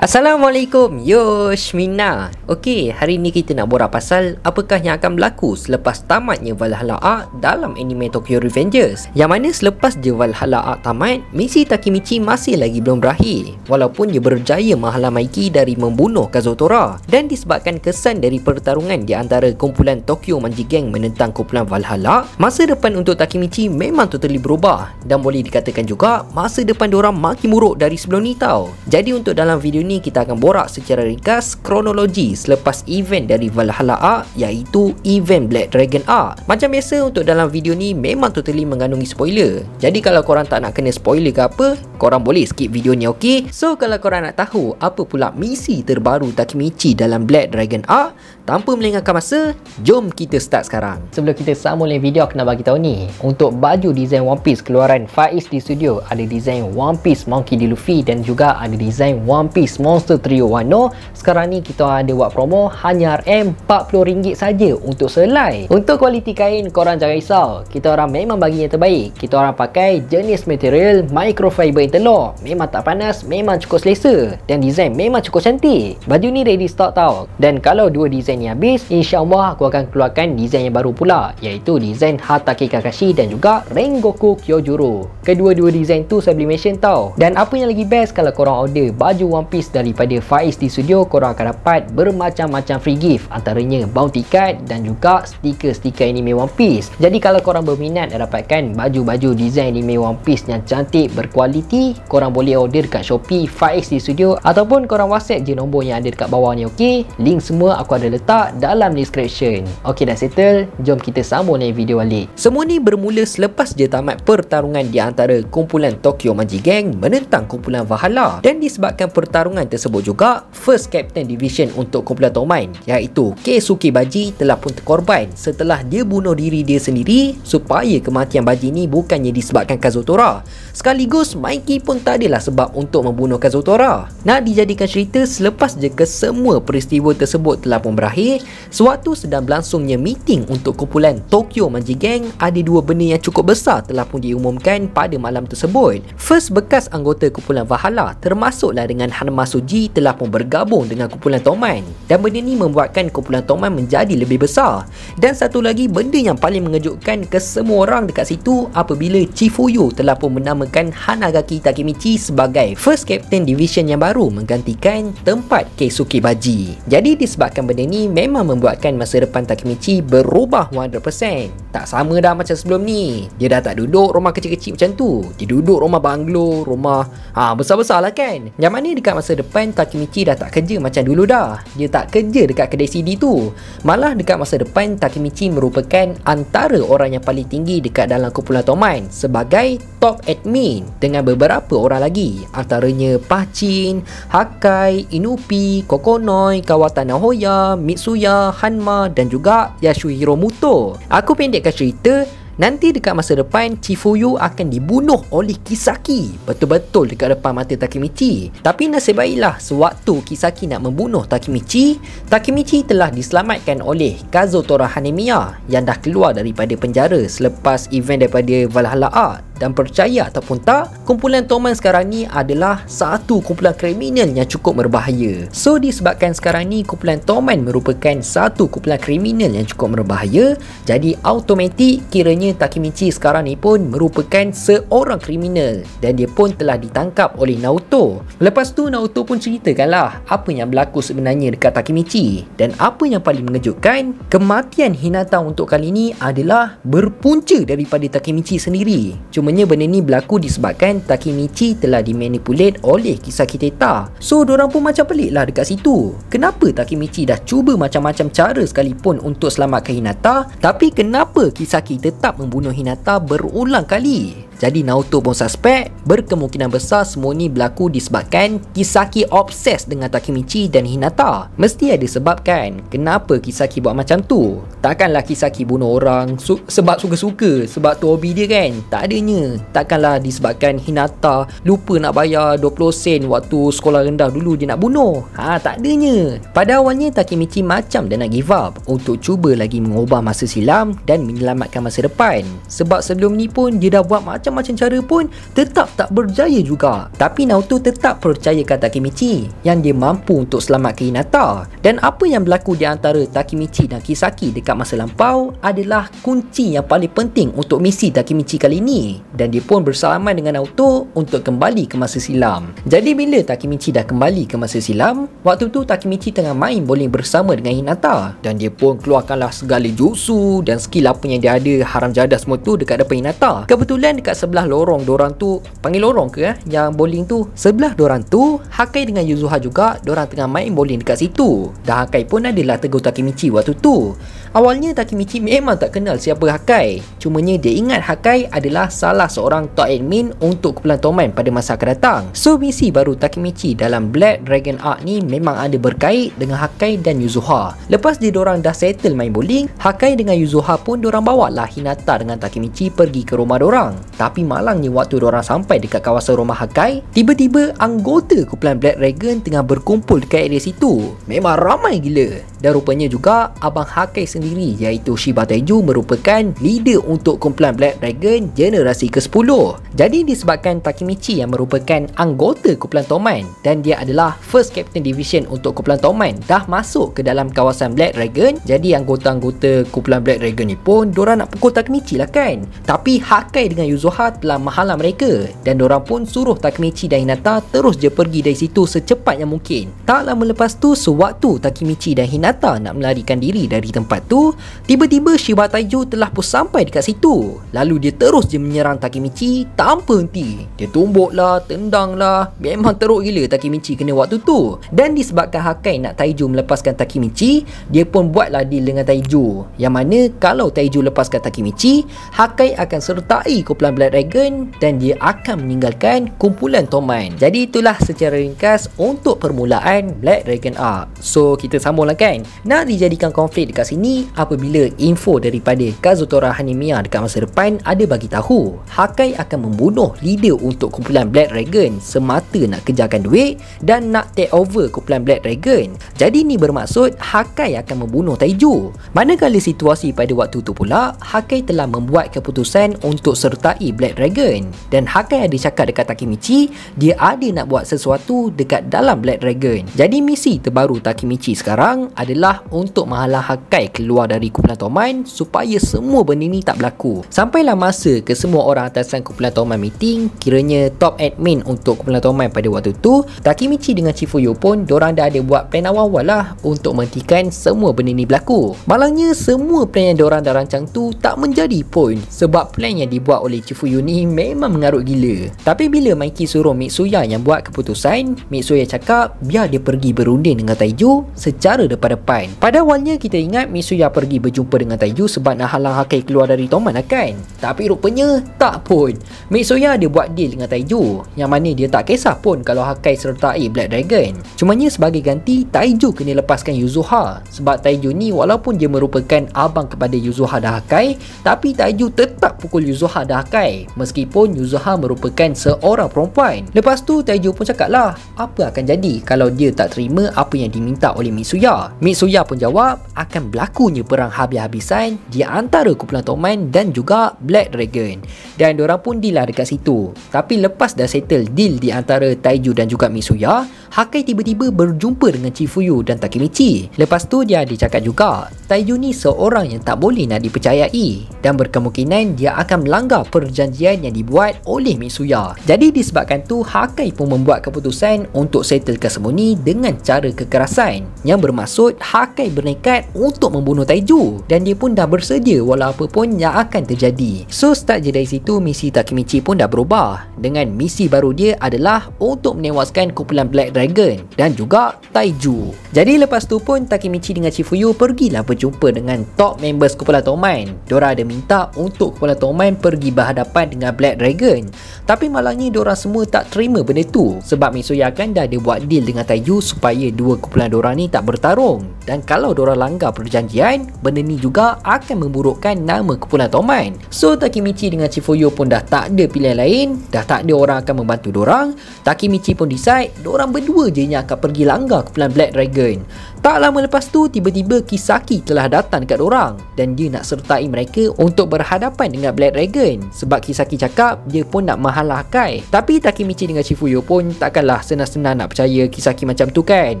Assalamualaikum, Yoshmina. Okey, hari ni kita nak borak pasal apakah yang akan berlaku selepas tamatnya Valhalla Arc dalam anime Tokyo Revengers. Yang mana selepas je Valhalla Arc tamat, misi Takemichi masih lagi belum berakhir, walaupun dia berjaya menghalang Maiki dari membunuh Kazutora. Dan disebabkan kesan dari pertarungan di antara kumpulan Tokyo Manji Gang menentang kumpulan Valhalla, masa depan untuk Takemichi memang totally berubah. Dan boleh dikatakan juga masa depan diorang makin buruk dari sebelum ni tau. Jadi untuk dalam video ni kita akan borak secara ringkas kronologi selepas event dari Valhalla Arc, iaitu event Black Dragon Arc. Macam biasa untuk dalam video ni memang totally mengandungi spoiler. Jadi kalau korang tak nak kena spoiler ke apa, korang boleh skip video ni, okey? So kalau korang nak tahu apa pula misi terbaru Takemichi dalam Black Dragon Arc, tanpa melengahkan masa, jom kita start sekarang. Sebelum kita sambung video, aku nak bagi tahu ni, untuk baju design One Piece keluaran Far East D Studio, ada design One Piece Monkey D Luffy dan juga ada design One Piece Monster Trio Wano. Sekarang ni kita ada buat promo hanya RM40 saja untuk selai. Untuk kualiti kain, korang jangan risau, kita orang memang bagi yang terbaik. Kita orang pakai jenis material microfiber interlock, memang tak panas, memang cukup selesa, dan design memang cukup cantik. Baju ni ready stock tau. Dan kalau dua design ni habis, insyaAllah aku akan keluarkan design yang baru pula, iaitu design Hatake Kakashi dan juga Rengoku Kyojuro. Kedua-dua design tu sublimation tau. Dan apa yang lagi best, kalau korang order baju One Piece daripada Far East D Studio, korang akan dapat bermacam-macam free gift, antaranya bounty card dan juga stiker-stiker anime One Piece. Jadi kalau korang berminat nak dapatkan baju-baju design anime One Piece yang cantik berkualiti, korang boleh order dekat Shopee Far East D Studio ataupun korang WhatsApp je nombor yang ada dekat bawah ni, okey? Link semua aku ada letak dalam description. Okey, dah settle, jom kita sambung video balik. Semua ni bermula selepas je tamat pertarungan di antara kumpulan Tokyo Manji Gang menentang kumpulan Valhalla. Dan disebabkan pertarungan tersebut juga, First Captain Division untuk kumpulan Tomine, iaitu Keisuke Baji, telah pun terkorban setelah dia bunuh diri dia sendiri, supaya kematian Baji ni bukannya disebabkan Kazutora. Sekaligus Maiki pun tak adalah sebab untuk membunuh Kazutora. Nak dijadikan cerita, selepas je kesemua peristiwa tersebut telah pun berakhir, sewaktu sedang berlangsungnya meeting untuk kumpulan Tokyo Manji Gang, ada dua benda yang cukup besar telah pun diumumkan pada malam tersebut. First, bekas anggota kumpulan Valhalla termasuklah dengan Hanma Suji telah pun bergabung dengan kumpulan Tomine, dan benda ni membuatkan kumpulan Tomine menjadi lebih besar. Dan satu lagi benda yang paling mengejutkan ke semua orang dekat situ, apabila Chifuyu telah pun menamakan Hanagaki Takemichi sebagai First Captain Division yang baru menggantikan tempat Keisuke Baji. Jadi disebabkan benda ni memang membuatkan masa depan Takemichi berubah 100%. Tak sama dah macam sebelum ni. Dia dah tak duduk rumah kecil-kecil macam tu, dia duduk rumah banglo, rumah besar-besar lah kan. Yang mana dekat masa depan Takemichi dah tak kerja macam dulu dah. Dia tak kerja dekat kedai CD tu. Malah dekat masa depan Takemichi merupakan antara orang yang paling tinggi dekat dalam kumpulan Tomine sebagai top admin dengan beberapa orang lagi, antaranya Pachin, Hakai, Inupi, Kokonoi, Kawata Nahoya, Mitsuya, Hanma dan juga Yasuhiro Muto. Aku pendekkan cerita, nanti dekat masa depan Chifuyu akan dibunuh oleh Kisaki betul-betul dekat depan mata Takemichi. Tapi nasib baiklah, sewaktu Kisaki nak membunuh Takemichi, Takemichi telah diselamatkan oleh Kazutora Hanemiya yang dah keluar daripada penjara selepas event daripada Valhalla Arc. Dan percaya ataupun tak, kumpulan Tomine sekarang ni adalah satu kumpulan kriminal yang cukup berbahaya. So disebabkan sekarang ni kumpulan Tomine merupakan satu kumpulan kriminal yang cukup berbahaya, jadi automatik kiranya Takemichi sekarang ni pun merupakan seorang kriminal, dan dia pun telah ditangkap oleh Naoto. Lepas tu Naoto pun ceritakanlah apa yang berlaku sebenarnya dekat Takemichi. Dan apa yang paling mengejutkan, kematian Hinata untuk kali ni adalah berpunca daripada Takemichi sendiri. Cumanya benda ni berlaku disebabkan Takemichi telah dimanipulate oleh Kisaki Teta. So diorang pun macam pelik lah dekat situ. Kenapa Takemichi dah cuba macam-macam cara sekalipun untuk selamatkan Hinata, tapi kenapa Kisaki tetap membunuh Hinata berulang kali? Jadi Naoto pun suspek, berkemungkinan besar semua ni berlaku disebabkan Kisaki obses dengan Takemichi dan Hinata. Mesti ada sebab kan kenapa Kisaki buat macam tu. Takkanlah Kisaki bunuh orang sebab suka-suka, sebab tu hobi dia kan? Tak adanya. Takkanlah disebabkan Hinata lupa nak bayar 20 sen waktu sekolah rendah dulu dia nak bunuh. Tak adanya. Pada awalnya Takemichi macam dia nak give up untuk cuba lagi mengubah masa silam dan menyelamatkan masa depan. Sebab sebelum ni pun dia dah buat macam macam-macam cara pun tetap tak berjaya juga. Tapi Naoto tetap percayakan Takemichi yang dia mampu untuk selamatkan Hinata. Dan apa yang berlaku di antara Takemichi dan Kisaki dekat masa lampau adalah kunci yang paling penting untuk misi Takemichi kali ini. Dan dia pun bersalaman dengan Naoto untuk kembali ke masa silam. Jadi bila Takemichi dah kembali ke masa silam, waktu tu Takemichi tengah main bowling bersama dengan Hinata. Dan dia pun keluarkanlah segala jutsu dan skill apa yang dia ada, haram jadah semua tu dekat depan Hinata. Kebetulan dekat sebelah lorong dorang tu, panggil lorong ke yang bowling tu, sebelah dorang tu Hakai dengan Yuzuha juga dorang tengah main bowling dekat situ. Dan Hakai pun adalah tegur Takemichi waktu tu. Awalnya Takemichi memang tak kenal siapa Hakai, cumanya dia ingat Hakai adalah salah seorang top admin untuk kumpulan Toman pada masa akan datang. So misi baru Takemichi dalam Black Dragon Arc ni memang ada berkait dengan Hakai dan Yuzuha. Lepas dia dorang dah settle main bowling, Hakai dengan Yuzuha pun dorang bawa lah Hinata dengan Takemichi pergi ke rumah dorang. Tapi malangnya waktu dorang sampai dekat kawasan rumah Hakai, tiba-tiba anggota kumpulan Black Dragon tengah berkumpul dekat area situ. Memang ramai gila. Dan rupanya juga abang Hakai sendiri iaitu Shiba Taiju merupakan leader untuk kumpulan Black Dragon generasi ke-10. Jadi disebabkan Takemichi yang merupakan anggota kumpulan Toman dan dia adalah first captain division untuk kumpulan Toman dah masuk ke dalam kawasan Black Dragon, jadi anggota-anggota kumpulan Black Dragon ni pun dorang nak pukul Takemichi lah kan. Tapi Hakai dengan Yuzuha telah menghalang mereka dan dorang pun suruh Takemichi dan Hinata terus je pergi dari situ secepat yang mungkin. Tak lama lepas tu, sewaktu Takemichi dan Hinata nak melarikan diri dari tempat tu, tiba-tiba Shiba Taiju telah pun sampai dekat situ. Lalu dia terus je menyerang Takemichi tanpa henti. Dia tumbuk lah, tendang lah. Memang teruk gila Takemichi kena waktu tu. Dan disebabkan Hakai nak Taiju melepaskan Takemichi, dia pun buatlah deal dengan Taiju, yang mana kalau Taiju lepaskan Takemichi, Hakai akan sertai kumpulan Black Dragon dan dia akan meninggalkan kumpulan Toman. Jadi itulah secara ringkas untuk permulaan Black Dragon Arc. So kita sambung lah kan. Nak dijadikan konflik dekat sini apabila info daripada Kazutora Hanemiya dekat masa depan ada bagi tahu Hakai akan membunuh leader untuk kumpulan Black Dragon semata nak kejarkan duit dan nak take over kumpulan Black Dragon. Jadi ni bermaksud Hakai akan membunuh Taiju. Manakala situasi pada waktu tu pula, Hakai telah membuat keputusan untuk sertai Black Dragon. Dan Hakai ada cakap dekat Takemichi dia ada nak buat sesuatu dekat dalam Black Dragon. Jadi misi terbaru Takemichi sekarang adalah untuk menghalang Hakai keluar dari kumpulan Toman supaya semua benda ni tak berlaku. Sampailah masa ke semua orang atasan kumpulan Toman meeting, kiranya top admin untuk kumpulan Toman pada waktu tu, Takemichi dengan Chifuyo pun dorang dah ada buat plan awal-awal lah untuk menghentikan semua benda ni berlaku. Malangnya semua plan yang dorang dah rancang tu tak menjadi pun sebab plan yang dibuat oleh Chifuyo ni memang mengarut gila. Tapi bila Maiki suruh Mitsuya yang buat keputusan, Mitsuya cakap biar dia pergi berunding dengan Taiju secara depan-depan. Pada awalnya kita ingat Mitsuya pergi berjumpa dengan Taiju sebab nak halang Hakai keluar dari Toman lah kan. Tapi rupanya tak pun. Mitsuya dia buat deal dengan Taiju yang mana dia tak kisah pun kalau Hakai sertai Black Dragon. Cumanya sebagai ganti Taiju kena lepaskan Yuzuha sebab Taiju ni walaupun dia merupakan abang kepada Yuzuha dan Hakai, tapi Taiju tetap pukul Yuzuha dan Hakai meskipun Yuzuha merupakan seorang perempuan. Lepas tu Taiju pun cakap lah apa akan jadi kalau dia tak terima apa yang diminta oleh Mitsuya. Mitsuya pun jawab akan berlakunya perang habis-habisan di antara kumpulan Toman dan juga Black Dragon. Dan diorang pun deal lah dekat situ. Tapi lepas dah settle deal di antara Taiju dan juga Mitsuya, Hakai tiba-tiba berjumpa dengan Chifuyo dan Takemichi. Lepas tu dia ada cakap juga Taiju ni seorang yang tak boleh nak dipercayai dan berkemungkinan dia akan melanggar perjanjian yang dibuat oleh Mitsuya. Jadi disebabkan tu Hakai pun membuat keputusan untuk settlekan semua ni dengan cara kekerasan, yang bermaksud Hakai bernekat untuk membunuh Taiju dan dia pun dah bersedia walau apa pun yang akan terjadi. So start je dari situ misi Takemichi pun dah berubah dengan misi baru dia adalah untuk menewaskan kumpulan Black Dragon dan juga Taiju. Jadi lepas tu pun Takemichi dengan Chifuyo pergilah berjumpa dengan top members kumpulan Toman. Diorang ada minta untuk kumpulan Toman pergi berhadapan dengan Black Dragon. Tapi malangnya diorang semua tak terima benda tu sebab Mitsuya kan dah ada buat deal dengan Taiju supaya dua kumpulan diorang ni tak bertarung. Dan kalau diorang langgar perjanjian, benda ni juga akan memburukkan nama kumpulan Toman. So Takemichi dengan Chifuyo pun dah tak ada pilihan lain, dah tak ada orang akan membantu diorang. Takemichi pun decide diorang berdua je yang akan pergi langgar kumpulan Black Dragon. Tak lama lepas tu, tiba-tiba Kisaki telah datang dekat dorang dan dia nak sertai mereka untuk berhadapan dengan Black Dragon sebab Kisaki cakap dia pun nak menghalau Hakai. Tapi Takemichi dengan Chifuyu pun takkanlah senang-senang nak percaya Kisaki macam tu kan.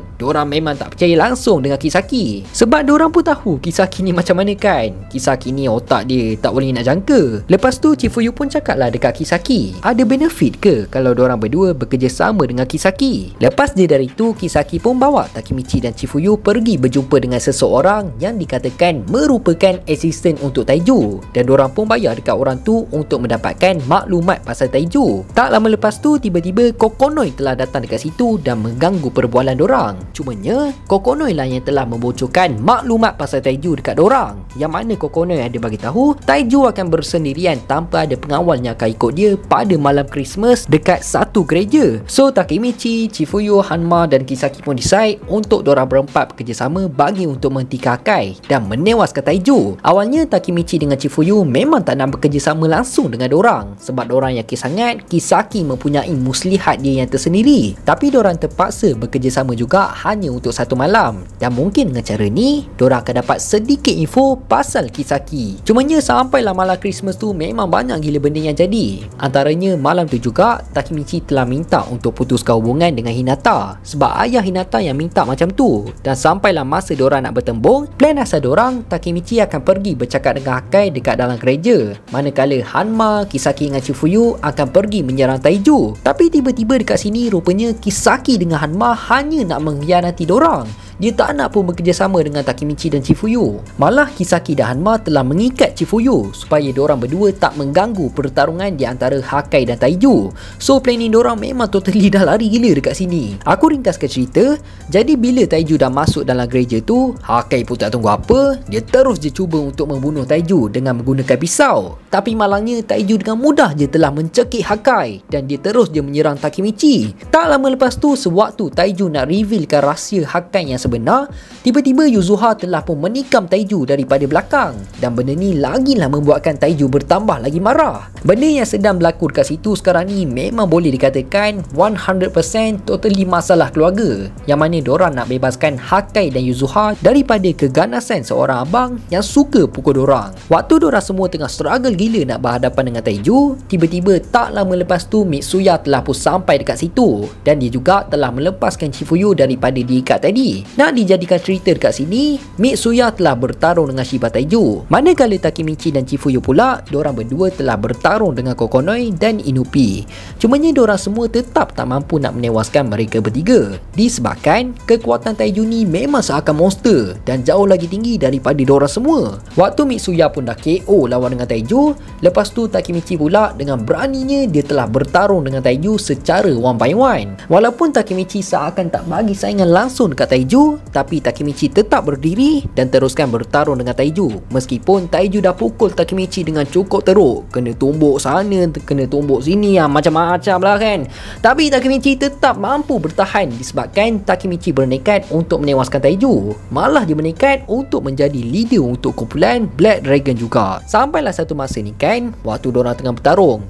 Dorang memang tak percaya langsung dengan Kisaki sebab dorang pun tahu Kisaki ni macam mana kan. Kisaki ni otak dia tak boleh nak jangka. Lepas tu Chifuyu pun cakap lah dekat Kisaki, ada benefit ke kalau dorang berdua bekerjasama dengan Kisaki. Lepas dia dari tu, Kisaki pun bawa Takemichi dan Chifuyu pergi berjumpa dengan seseorang yang dikatakan merupakan asisten untuk Taiju dan dorang pun bayar dekat orang tu untuk mendapatkan maklumat pasal Taiju. Tak lama lepas tu, tiba-tiba Kokonoi telah datang dekat situ dan mengganggu perbualan dorang. Cumanya Kokonoi lah yang telah membocorkan maklumat pasal Taiju dekat dorang, yang mana Kokonoi ada bagi tahu Taiju akan bersendirian tanpa ada pengawal yang akan ikut dia pada malam Christmas dekat satu gereja. So Takemichi, Chifuyu, Hanma dan Kisaki pun decide untuk dorang berempat bekerjasama bagi untuk menghentikan Hakai dan menewaskan Taiju. Awalnya Takemichi dengan Chifuyu memang tak nak bekerjasama langsung dengan dorang sebab dorang yakin sangat Kisaki mempunyai muslihat dia yang tersendiri. Tapi dorang terpaksa bekerjasama juga hanya untuk satu malam dan mungkin dengan cara ni dorang akan dapat sedikit info pasal Kisaki. Cumanya sampailah malam Christmas tu memang banyak gila benda yang jadi. Antaranya malam tu juga Takemichi telah minta untuk putuskan hubungan dengan Hinata sebab ayah Hinata yang minta macam tu. Dan sampailah masa dorang nak bertembung, plan asal dorang Takemichi akan pergi bercakap dengan Hakai dekat dalam gereja, manakala Hanma, Kisaki dengan Chifuyu akan pergi menyerang Taiju. Tapi tiba-tiba dekat sini rupanya Kisaki dengan Hanma hanya nak mengkhianati dorang. Dia tak nak pun bekerjasama dengan Takemichi dan Chifuyu. Malah Kisaki dan Hanma telah mengikat Chifuyu supaya dorang berdua tak mengganggu pertarungan di antara Hakai dan Taiju. So planning dorang memang totally dah lari gila dekat sini. Aku ringkaskan cerita. Jadi bila Taiju dah masuk dalam gereja tu, Hakai pun tak tunggu apa, dia terus je cuba untuk membunuh Taiju dengan menggunakan pisau. Tapi malangnya Taiju dengan mudah je telah mencekik Hakai dan dia terus je menyerang Takemichi. Tak lama lepas tu, sewaktu Taiju nak revealkan rahsia Hakai yang sebenar, tiba-tiba Yuzuha telah pun menikam Taiju daripada belakang dan benda ni lagilah membuatkan Taiju bertambah lagi marah. Benda yang sedang berlaku dekat situ sekarang ni memang boleh dikatakan 100% totally masalah keluarga, yang mana dorang nak bebaskan Hakai dan Yuzuha daripada keganasan seorang abang yang suka pukul dorang. Waktu dorang semua tengah struggle gila nak berhadapan dengan Taiju, tiba-tiba tak lama lepas tu Mitsuya telah pun sampai dekat situ dan dia juga telah melepaskan Chifuyu daripada diikat tadi. Nak dijadikan cerita dekat sini, Mitsuya telah bertarung dengan Shiba Taiju, manakala Takemichi dan Chifuyu pula, dorang berdua telah bertarung dengan Kokonoi dan Inupi. Cumanya dorang semua tetap tak mampu nak menewaskan mereka bertiga, disebabkan kekuatan Taiju ni memang seakan monster dan jauh lagi tinggi daripada dorang semua. Waktu Mitsuya pun dah KO lawan dengan Taiju, lepas tu Takemichi pula dengan beraninya dia telah bertarung dengan Taiju secara one by one. Walaupun Takemichi seakan tak bagi saingan langsung dekat Taiju, tapi Takemichi tetap berdiri dan teruskan bertarung dengan Taiju. Meskipun Taiju dah pukul Takemichi dengan cukup teruk, kena tumbuk sana, kena tumbuk sini, macam-macam lah kan. Tapi Takemichi tetap mampu bertahan disebabkan Takemichi bernekat untuk menewaskan Taiju. Malah dia bernekat untuk menjadi leader untuk kumpulan Black Dragon juga. Sampailah satu masa ni kan, waktu dorang tengah bertarung,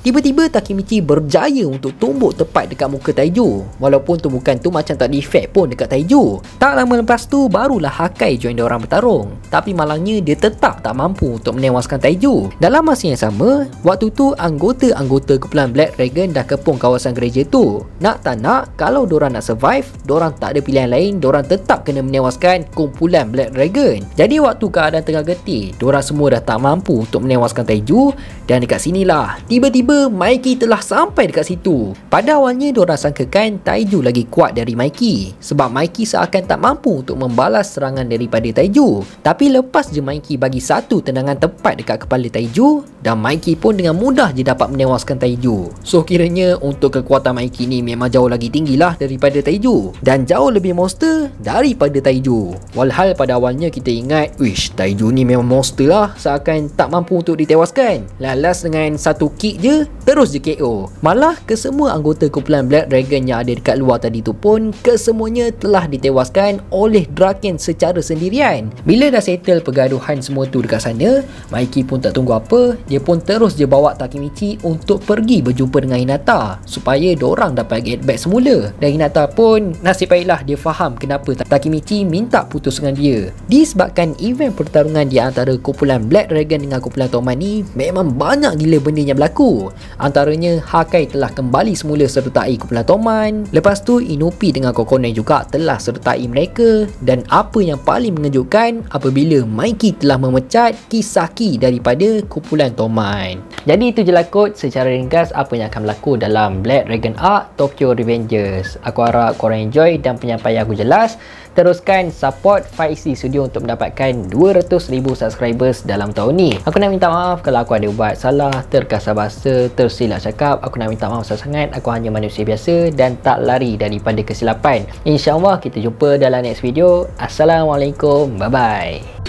tiba-tiba Takemichi berjaya untuk tumbuk tepat dekat muka Taiju. Walaupun tumbukan tu macam tak ada efek pun dekat Taiju. Tak lama lepas tu barulah Hakai join diorang bertarung. Tapi malangnya dia tetap tak mampu untuk menewaskan Taiju. Dalam masa yang sama, waktu tu anggota-anggota kumpulan Black Dragon dah kepung kawasan gereja tu. Nak tak nak, kalau diorang nak survive, diorang tak ada pilihan lain, diorang tetap kena menewaskan kumpulan Black Dragon. Jadi waktu keadaan tengah getih, diorang semua dah tak mampu untuk menewaskan Taiju. Dan dekat sinilah tiba-tiba Mikey telah sampai dekat situ. Pada awalnya diorang sangkakan Taiju lagi kuat dari Mikey sebab Mikey seakan tak mampu untuk membalas serangan daripada Taiju. Tapi lepas je Mikey bagi satu tendangan tepat dekat kepala Taiju, dan Mikey pun dengan mudah je dapat menewaskan Taiju. So kiranya untuk kekuatan Mikey ni memang jauh lagi tinggi lah daripada Taiju dan jauh lebih monster daripada Taiju. Walhal pada awalnya kita ingat, wish, Taiju ni memang monster lah, seakan tak mampu untuk ditewaskan. Lalas dengan satu kick je mula terus je KO. Malah kesemua anggota kumpulan Black Dragon yang ada dekat luar tadi tu pun kesemuanya telah ditewaskan oleh Draken secara sendirian. Bila dah settle pergaduhan semua tu dekat sana, Mikey pun tak tunggu apa, dia pun terus je bawa Takemichi untuk pergi berjumpa dengan Hinata supaya diorang dapat get back semula. Dan Hinata pun nasib baiklah dia faham kenapa Takemichi minta putus dengan dia. Disebabkan event pertarungan di antara kumpulan Black Dragon dengan kumpulan Toman ni memang banyak gila benda yang berlaku. Antaranya Hakai telah kembali semula sertai kumpulan Toman. Lepas tu Inupi dengan Kokone juga telah sertai mereka. Dan apa yang paling mengejutkan apabila Mikey telah memecat Kisaki daripada kumpulan Toman. Jadi itu je lah kot secara ringkas apa yang akan berlaku dalam Black Dragon Arc Tokyo Revengers. Aku harap korang enjoy dan penyampaian aku jelas. Teruskan support 5C Studio untuk mendapatkan 200,000 subscribers dalam tahun ni. Aku nak minta maaf kalau aku ada buat salah, terkasar bahasa, tersilap cakap. Aku nak minta maaf sangat. Aku hanya manusia biasa dan tak lari daripada kesilapan. InsyaAllah kita jumpa dalam next video. Assalamualaikum. Bye-bye.